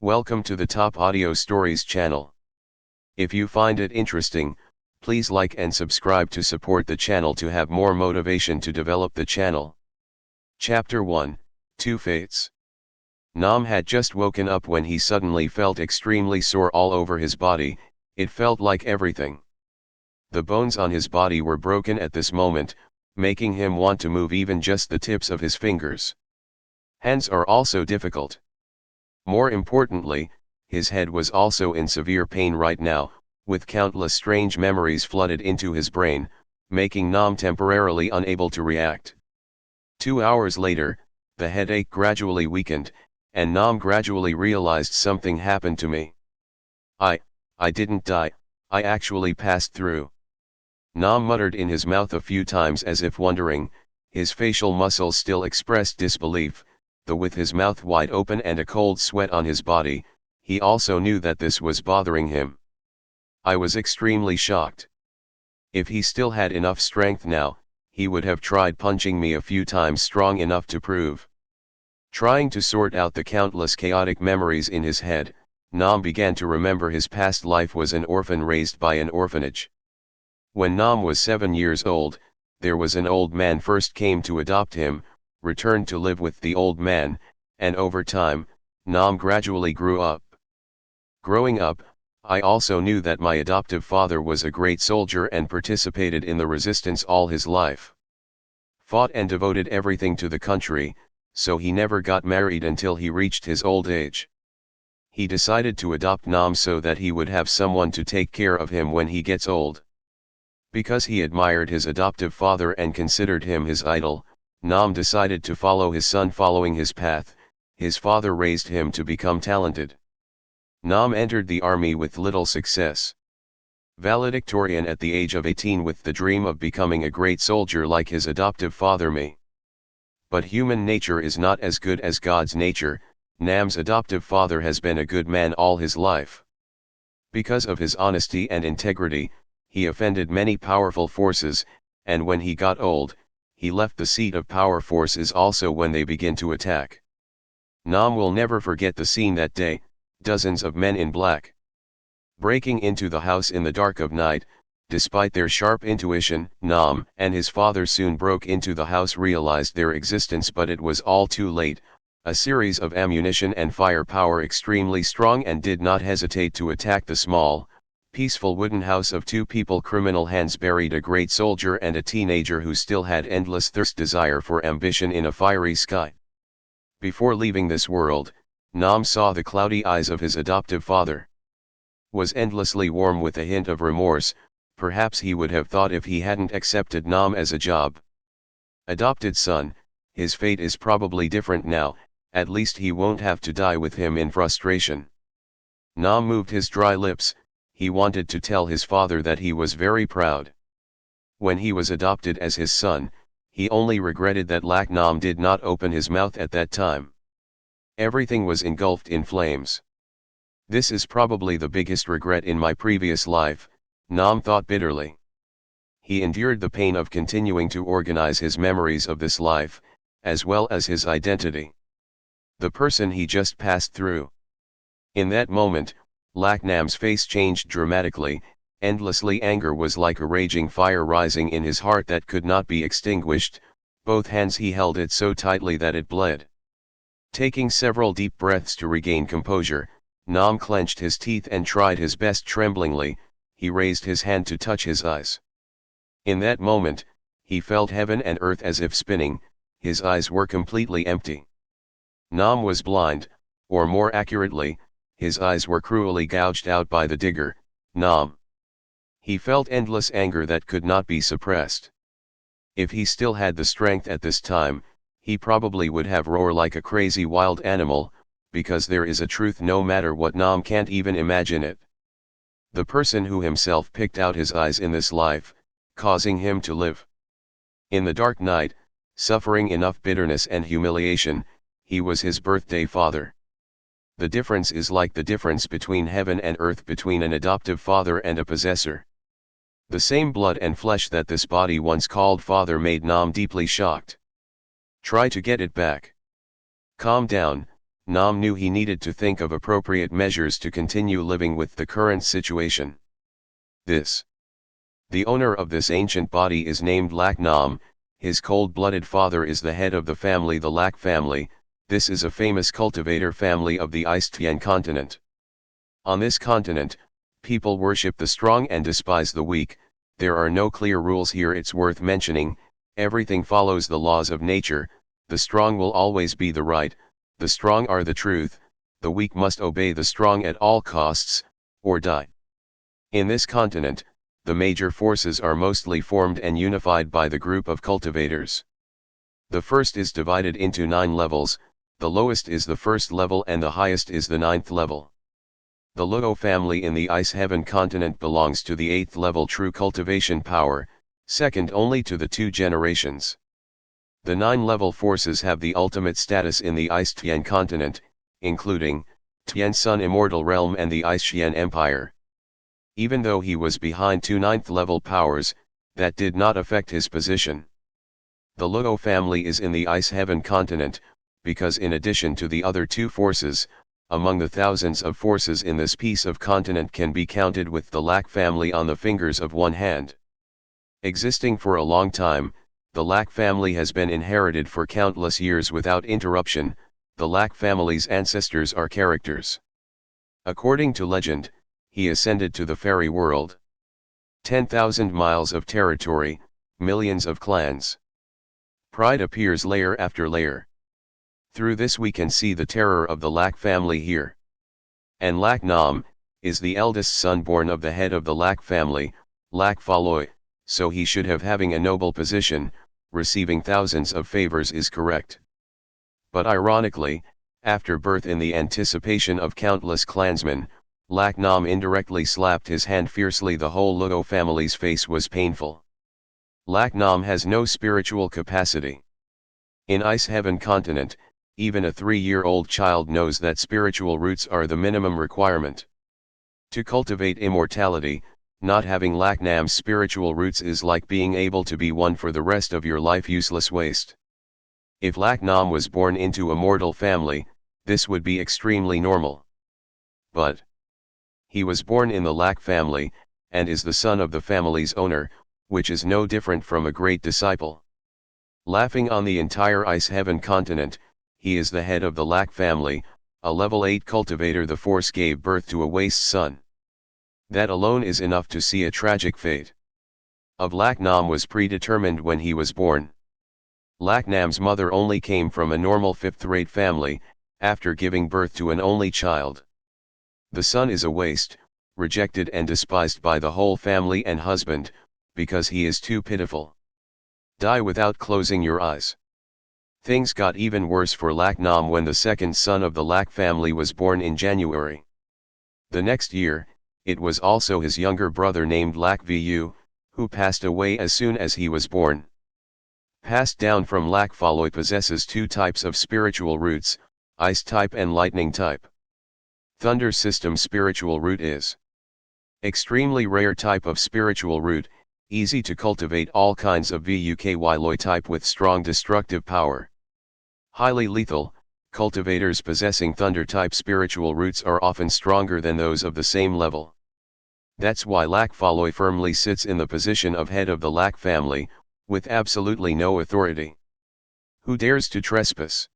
Welcome to the Top Audio Stories channel. If you find it interesting, please like and subscribe to support the channel to have more motivation to develop the channel. Chapter 1, Two Fates. Nam had just woken up when he suddenly felt extremely sore all over his body. It felt like everything. The bones on his body were broken at this moment, making him want to move even just the tips of his fingers. Hands are also difficult. More importantly, his head was also in severe pain right now, with countless strange memories flooded into his brain, making Nam temporarily unable to react. 2 hours later, the headache gradually weakened, and Nam gradually realized something happened to me. I didn't die, I actually passed through. Nam muttered in his mouth a few times as if wondering. His facial muscles still expressed disbelief, though with his mouth wide open and a cold sweat on his body, he also knew that this was bothering him. I was extremely shocked. If he still had enough strength now, he would have tried punching me a few times strong enough to prove. Trying to sort out the countless chaotic memories in his head, Nam began to remember his past life was an orphan raised by an orphanage. When Nam was 7 years old, there was an old man first came to adopt him, returned to live with the old man, and over time, Nam gradually grew up. Growing up, I also knew that my adoptive father was a great soldier and participated in the resistance all his life. Fought and devoted everything to the country, so he never got married until he reached his old age. He decided to adopt Nam so that he would have someone to take care of him when he gets old. Because he admired his adoptive father and considered him his idol, Nam decided to follow his son following his path. His father raised him to become talented. Nam entered the army with little success. Valedictorian at the age of 18 with the dream of becoming a great soldier like his adoptive father me. But human nature is not as good as God's nature. Nam's adoptive father has been a good man all his life. Because of his honesty and integrity, he offended many powerful forces, and when he got old, he left the seat of power forces also when they begin to attack. Nam will never forget the scene that day. Dozens of men in black breaking into the house in the dark of night. Despite their sharp intuition, Nam and his father soon broke into the house, realized their existence, but it was all too late. A series of ammunition and firepower extremely strong and did not hesitate to attack the small, peaceful wooden house of two people. Criminal hands buried a great soldier and a teenager who still had endless thirst desire for ambition in a fiery sky. Before leaving this world, Nam saw the cloudy eyes of his adoptive father. Was endlessly warm with a hint of remorse. Perhaps he would have thought if he hadn't accepted Nam as a job. Adopted son, his fate is probably different now, at least he won't have to die with him in frustration. Nam moved his dry lips. He wanted to tell his father that he was very proud. When he was adopted as his son, he only regretted that Nam did not open his mouth at that time. Everything was engulfed in flames. This is probably the biggest regret in my previous life, Nam thought bitterly. He endured the pain of continuing to organize his memories of this life, as well as his identity. The person he just passed through. In that moment, Nam's face changed dramatically. Endlessly anger was like a raging fire rising in his heart that could not be extinguished. Both hands he held it so tightly that it bled. Taking several deep breaths to regain composure, Nam clenched his teeth and tried his best. Tremblingly, he raised his hand to touch his eyes. In that moment, he felt heaven and earth as if spinning. His eyes were completely empty. Nam was blind, or more accurately, his eyes were cruelly gouged out by the digger, Nam. He felt endless anger that could not be suppressed. If he still had the strength at this time, he probably would have roared like a crazy wild animal, because there is a truth no matter what, Nam can't even imagine it. The person who himself picked out his eyes in this life, causing him to live in the dark night, suffering enough bitterness and humiliation, he was his birthday father. The difference is like the difference between heaven and earth, between an adoptive father and a possessor. The same blood and flesh that this body once called father made Nam deeply shocked. Try to get it back. Calm down, Nam knew he needed to think of appropriate measures to continue living with the current situation. The owner of this ancient body is named Lak Nam. His cold-blooded father is the head of the family, the Lak family. This is a famous cultivator family of the Ice-Tian continent. On this continent, people worship the strong and despise the weak. There are no clear rules here. It's worth mentioning, everything follows the laws of nature. The strong will always be the right, the strong are the truth, the weak must obey the strong at all costs, or die. In this continent, the major forces are mostly formed and unified by the group of cultivators. The first is divided into 9 levels, the lowest is the first level and the highest is the 9th level. The Luo family in the Ice Heaven continent belongs to the 8th level true cultivation power, second only to the 2 generations. The 9 level forces have the ultimate status in the Ice Tian continent, including Tian Sun Immortal Realm and the Ice Xian Empire. Even though he was behind 2 9th level powers, that did not affect his position. The Luo family is in the Ice Heaven continent, because in addition to the other 2 forces, among the thousands of forces in this piece of continent can be counted with the Lak family on the fingers of one hand. Existing for a long time, the Lak family has been inherited for countless years without interruption. The Lak family's ancestors are characters. According to legend, he ascended to the fairy world. 10,000 miles of territory, millions of clans. Pride appears layer after layer. Through this we can see the terror of the Lak family here. And Lak Nam is the eldest son born of the head of the Lak family, Lak Faloi, so he should have having a noble position, receiving thousands of favors is correct. But ironically, after birth in the anticipation of countless clansmen, Lak Nam indirectly slapped his hand fiercely. The whole Luo family's face was painful. Lak Nam has no spiritual capacity. In Ice Heaven continent, even a 3-year-old child knows that spiritual roots are the minimum requirement. To cultivate immortality, not having Lak Nam's spiritual roots is like being able to be one for the rest of your life, useless waste. If Lak Nam was born into a mortal family, this would be extremely normal. But he was born in the Lak family, and is the son of the family's owner, which is no different from a great disciple. Laughing on the entire Ice Heaven continent, he is the head of the Lak family, a level 8 cultivator. The force gave birth to a waste son. That alone is enough to see a tragic fate. Of Lak Nam was predetermined when he was born. Lak Nam's mother only came from a normal 5th-rate family, after giving birth to an only child. The son is a waste, rejected and despised by the whole family and husband, because he is too pitiful. Die without closing your eyes. Things got even worse for Lak Nam when the second son of the Lak family was born in January. The next year, it was also his younger brother named Lak Vu, who passed away as soon as he was born. Passed down from Lak Faloi possesses 2 types of spiritual roots, ice type and lightning type. Thunder system spiritual root is extremely rare type of spiritual root, easy to cultivate. All kinds of Vuky Loi type with strong destructive power. Highly lethal, cultivators possessing thunder type spiritual roots are often stronger than those of the same level. That's why Lak Faloi firmly sits in the position of head of the Lak family, with absolutely no authority. Who dares to trespass?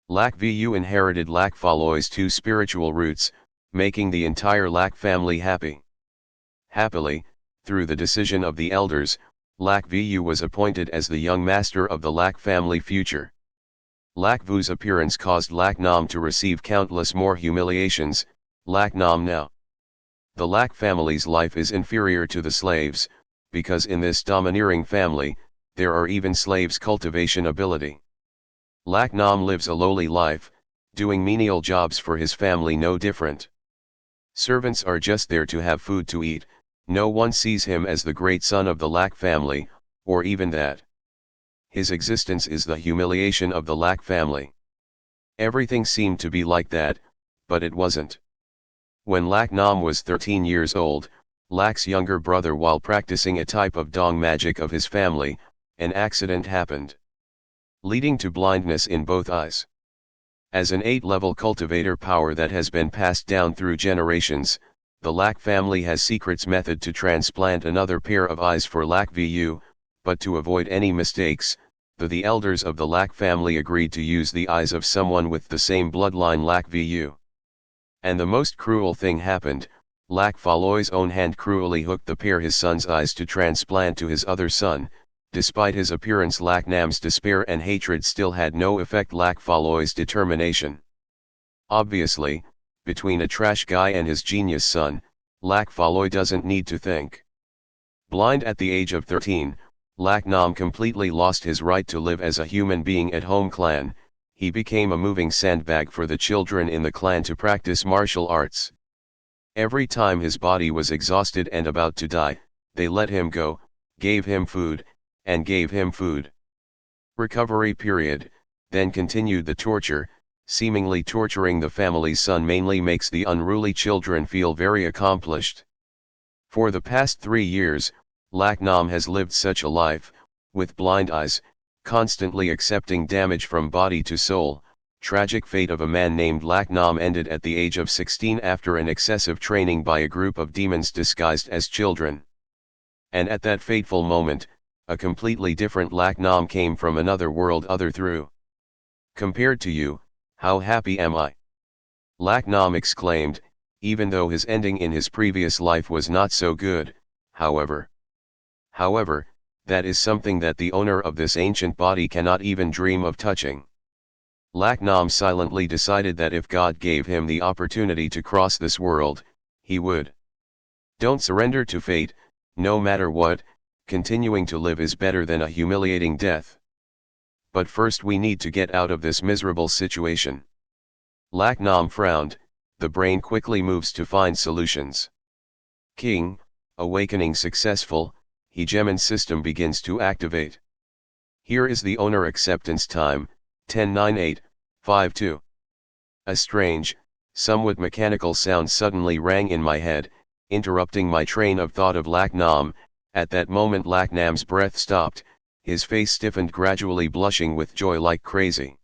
Lak Vu inherited Lak Faloi's 2 spiritual roots, making the entire Lak family happy. Happily, through the decision of the elders, Lak Vu was appointed as the young master of the Lak family future. Lak Vu's appearance caused Lak Nam to receive countless more humiliations. Lak Nam now. The Lak family's life is inferior to the slaves, because in this domineering family, there are even slaves' cultivation ability. Lak Nam lives a lowly life, doing menial jobs for his family, no different. Servants are just there to have food to eat. No one sees him as the great son of the Lak family, or even that. His existence is the humiliation of the Lak family. Everything seemed to be like that, but it wasn't. When Lak Nam was 13 years old, Lak's younger brother, while practicing a type of dong magic of his family, an accident happened, leading to blindness in both eyes. As an 8-level cultivator power that has been passed down through generations, the Lack family has secrets method to transplant another pair of eyes for Lack VU, but to avoid any mistakes, the elders of the Lack family agreed to use the eyes of someone with the same bloodline Lack VU. And the most cruel thing happened. Lack Faloy's own hand cruelly hooked the pair his son's eyes to transplant to his other son. Despite his appearance, Lack Nam's despair and hatred still had no effect Lack Faloy's determination. Obviously, between a trash guy and his genius son, Lack Faloy doesn't need to think. Blind at the age of 13, Lack Nam completely lost his right to live as a human being at home clan. He became a moving sandbag for the children in the clan to practice martial arts. Every time his body was exhausted and about to die, they let him go, gave him food, and gave him food. Recovery period, then continued the torture. Seemingly torturing the family's son mainly makes the unruly children feel very accomplished. For the past 3 years, Lack Nam has lived such a life, with blind eyes, constantly accepting damage from body to soul. Tragic fate of a man named Lack Nam ended at the age of 16 after an excessive training by a group of demons disguised as children. And at that fateful moment, a completely different Lack Nam came from another world other through. Compared to you, how happy am I? Lack Nam exclaimed, even though his ending in his previous life was not so good. However, that is something that the owner of this ancient body cannot even dream of touching. Lack Nam silently decided that if God gave him the opportunity to cross this world, he would. Don't surrender to fate, no matter what. Continuing to live is better than a humiliating death. But first we need to get out of this miserable situation. Lack Nam frowned. The brain quickly moves to find solutions. King, awakening successful, Hegemony system begins to activate. Here is the owner acceptance time, 10:98:52. A strange, somewhat mechanical sound suddenly rang in my head, interrupting my train of thought of Lack Nam. At that moment Lack Nam's breath stopped, his face stiffened, gradually blushing with joy like crazy.